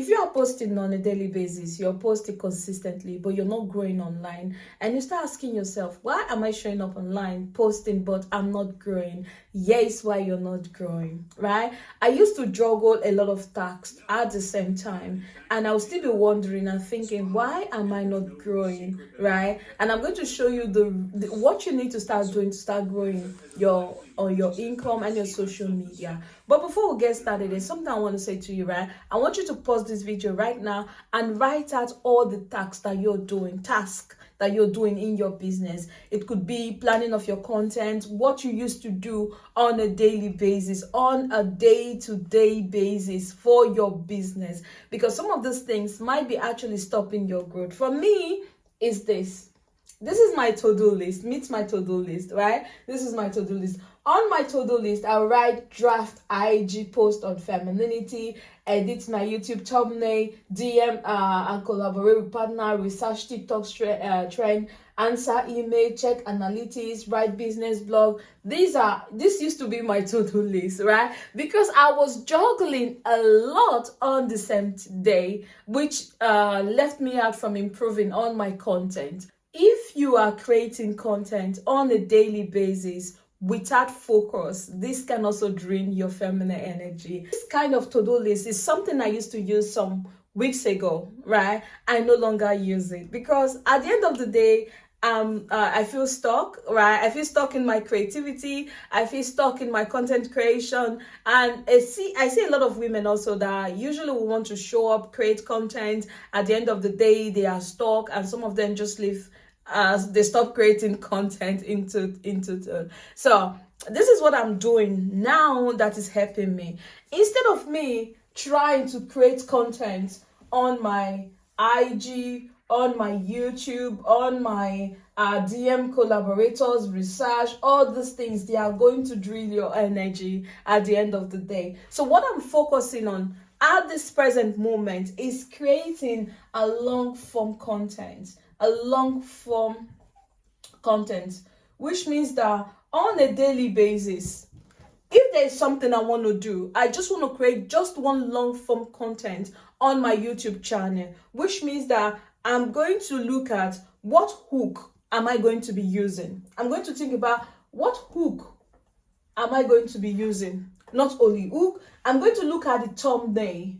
If you are posting on a daily basis, you're posting consistently, but you're not growing online, and you start asking yourself, why am I showing up online, posting, but I'm not growing? Yes, why you're not growing, right? I used to juggle a lot of tasks at the same time, and I'll still be wondering and thinking, why am I not growing, right? And I'm going to show you what you need to start doing to start growing your income and your social media. But before we get started, there's something I want to say to you, right? I want you to pause this video right now and write out all the tasks that you're doing in your business. It could be planning of your content, what you used to do on a daily basis, on a day-to-day basis for your business, because some of those things might be actually stopping your growth. For me, is this is my to-do list. Meet my to-do list, right? This is my to-do list. On my to-do list, I'll write draft IG post on femininity, edit my YouTube thumbnail, DM and collaborate with partner, research TikTok trend, answer email, check analytics, write business blog. This used to be my to-do list, right? Because I was juggling a lot on the same day, which left me out from improving on my content. If you are creating content on a daily basis without focus, this can also drain your feminine energy. This kind of to-do list is something I used to use some weeks ago, right? I no longer use it because at the end of the day, I feel stuck, right? I feel stuck in my creativity. I feel stuck in my content creation. And I see a lot of women also that usually will want to show up, create content. At the end of the day, they are stuck, and some of them just leave as they stop creating content so this is what I'm doing now that is helping me. Instead of me trying to create content on my IG, on my YouTube, on my DM collaborators, research, all these things, they are going to drain your energy at the end of the day. So what I'm focusing on at this present moment is creating a long form content, which means that on a daily basis, if there's something I want to do, I just want to create just one long form content on my YouTube channel, which means that I'm going to look at what hook am I going to be using. I'm going to think about what hook am I going to be using. Not only hook, I'm going to look at the thumbnail.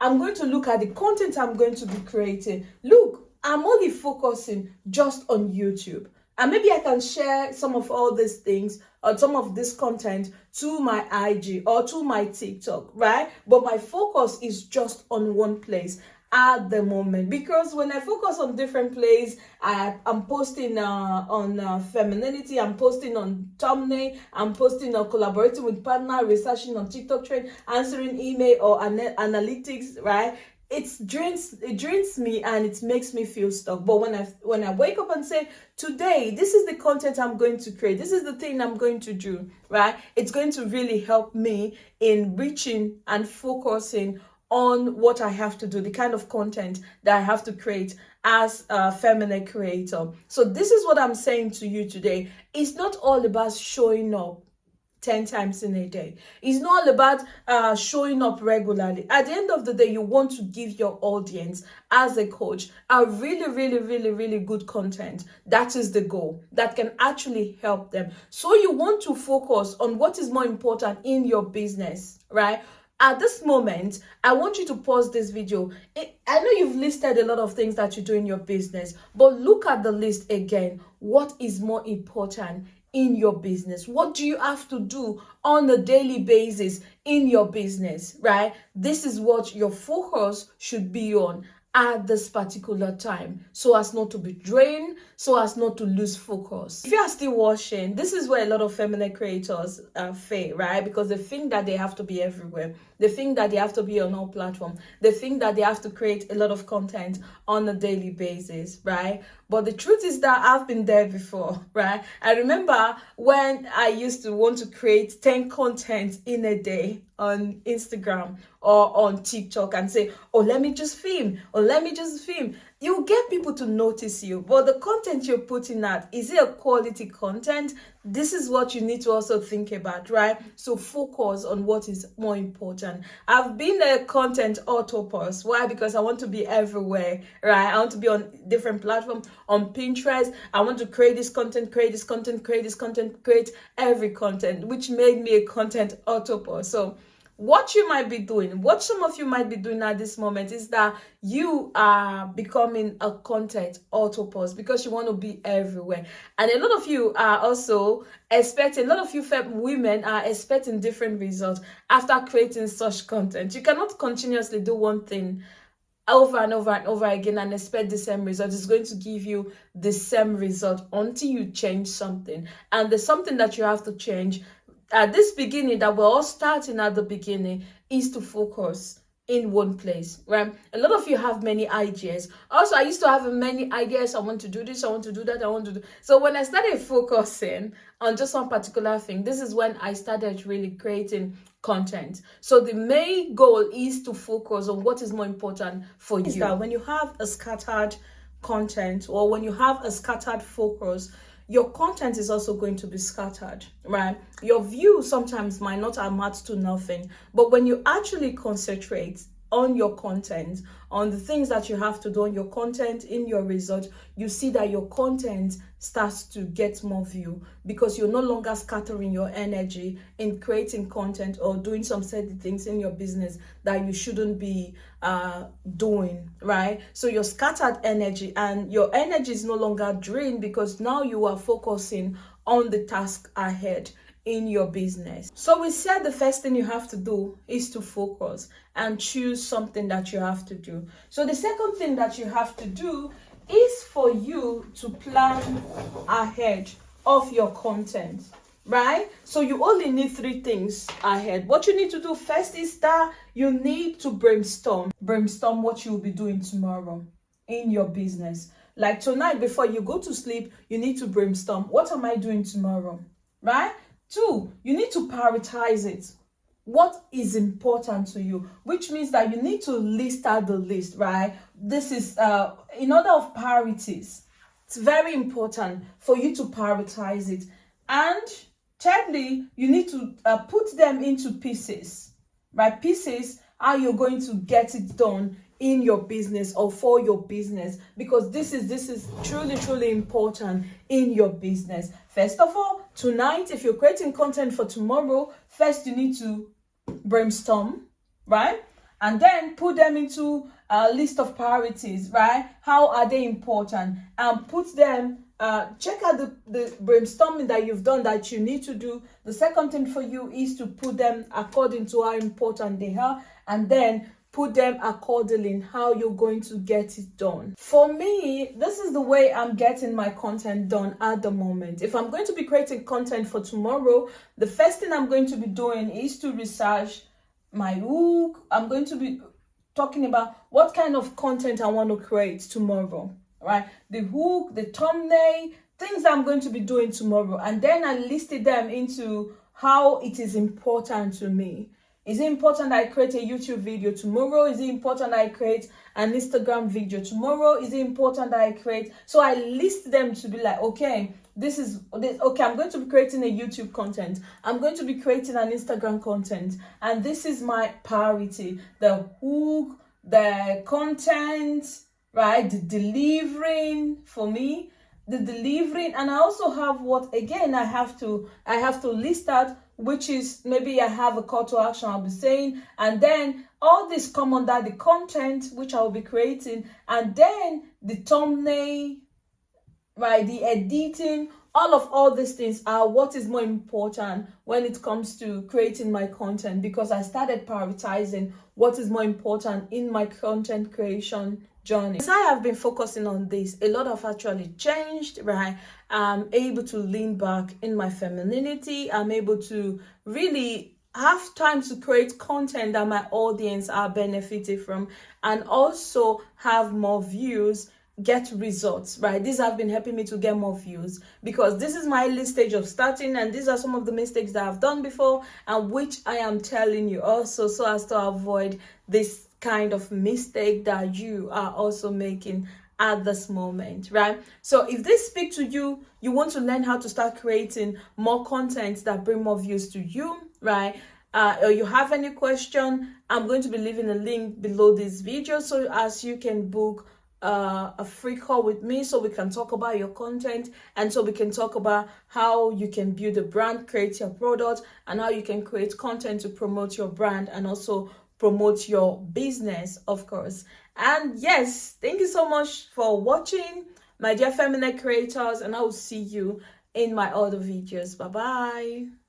I'm going to look at the content I'm going to be creating. Look, I'm only focusing just on YouTube. And maybe I can share some of all these things or some of this content to my IG or to my TikTok, right? But my focus is just on one place at the moment, because when I focus on different places, I'm posting on femininity, I'm posting on thumbnail, I'm posting on collaborating with partner, researching on TikTok trend, answering email or analytics, right? It drains me and it makes me feel stuck. But when I wake up and say, today, this is the content I'm going to create, this is the thing I'm going to do, right? It's going to really help me in reaching and focusing on what I have to do, the kind of content that I have to create as a feminine creator. So this is what I'm saying to you today. It's not all about showing up 10 times in a day. It's not all about showing up regularly. At the end of the day, you want to give your audience as a coach a really good content. That is the goal, that can actually help them. So you want to focus on what is more important in your business, right? At this moment, I want you to pause this video. I know you've listed a lot of things that you do in your business, but look at the list again. What is more important in your business? What do you have to do on a daily basis in your business, right? This is what your focus should be on at this particular time, so as not to be drained, so as not to lose focus. If you are still watching, this is where a lot of feminine creators fail, right? Because they think that they have to be everywhere. They think that they have to be on all platforms. They think that they have to create a lot of content on a daily basis, right? But the truth is that I've been there before, right? I remember when I used to want to create 10 content in a day on Instagram or on TikTok and say, oh, let me just film, or let me just film. you get people to notice you, but the content you're putting out, is it a quality content? This is what you need to also think about, right? So focus on what is more important. I've been a content autopus. Why? Because I want to be everywhere, right? I want to be on different platforms, on Pinterest. I want to create this content, create this content, create this content, create every content, which made me a content autopus. So what you might be doing, what some of you might be doing at this moment, is that you are becoming a content autopus because you want to be everywhere. And a lot of you are also expecting, a lot of you women are expecting different results after creating such content. You cannot continuously do one thing over and over and over again and expect the same result. It's going to give you the same result until you change something. And the something that you have to change at this beginning, that we're all starting at the beginning, is to focus in one place, right? A lot of you have many ideas. Also, I used to have many ideas. I want to do this, I want to do that, I want to do. So when I started focusing on just one particular thing, this is when I started really creating content. So the main goal is to focus on what is more important for you. Is that when you have a scattered content, or when you have a scattered focus, your content is also going to be scattered, right? Your view sometimes might not amount to nothing, but when you actually concentrate on your content, on the things that you have to do on your content, in your result, you see that your content starts to get more view because you're no longer scattering your energy in creating content or doing some certain things in your business that you shouldn't be doing, right? So your scattered energy, and your energy is no longer drained because now you are focusing on the task ahead in your business. So we said the first thing you have to do is to focus and choose something that you have to do. So the second thing that you have to do is for you to plan ahead of your content, right? So you only need 3 things ahead. What you need to do first is that you need to brainstorm what you will be doing tomorrow in your business. Like tonight, before you go to sleep, you need to brainstorm, what am I doing tomorrow, right? 2, you need to prioritize it. What is important to you, which means that you need to list out the list, right? This is in order of priorities. It's very important for you to prioritize it. And thirdly, you need to put them into pieces, right? Pieces, how you're going to get it done in your business or for your business, because this is truly important in your business. First of all, tonight, if you're creating content for tomorrow, first you need to brainstorm, right? And then put them into a list of priorities, right? How are they important? And put them, check out the brainstorming that you've done that you need to do. The second thing for you is to put them according to how important they are, and then put them accordingly in how you're going to get it done. For me, this is the way I'm getting my content done at the moment. If I'm going to be creating content for tomorrow, the first thing I'm going to be doing is to research my hook. I'm going to be talking about what kind of content I want to create tomorrow, right? The hook, the thumbnail, things that I'm going to be doing tomorrow. And then I listed them into how it is important to me. Is it important that I create a YouTube video tomorrow? Is it important that I create an Instagram video tomorrow? Is it important that I create? So I list them to be like, okay, okay, I'm going to be creating a YouTube content. I'm going to be creating an Instagram content. And this is my priority. The hook, the content, right? The delivering for me, the delivering. And I also have what, again, I have to list out, which is maybe I have a call to action I'll be saying, and then all this come under the content which I will be creating, and then the thumbnail, right, the editing, all these things are what is more important when it comes to creating my content, because I started prioritizing what is more important in my content creation journey. As I have been focusing on this, a lot have actually changed, right? I'm able to lean back in my femininity. I'm able to really have time to create content that my audience are benefiting from, and also have more views, get results, right? These have been helping me to get more views, because this is my early stage of starting, and these are some of the mistakes that I've done before, and which I am telling you also so as to avoid this kind of mistake that you are also making at this moment, right? So if this speak to you, you want to learn how to start creating more content that bring more views to you, right? Or you have any question, I'm going to be leaving a link below this video so as you can book a free call with me, so we can talk about your content, and so we can talk about how you can build a brand, create your product, and how you can create content to promote your brand and also promote your business, of course. And yes, thank you so much for watching, my dear feminine creators, and I will see you in my other videos. Bye bye.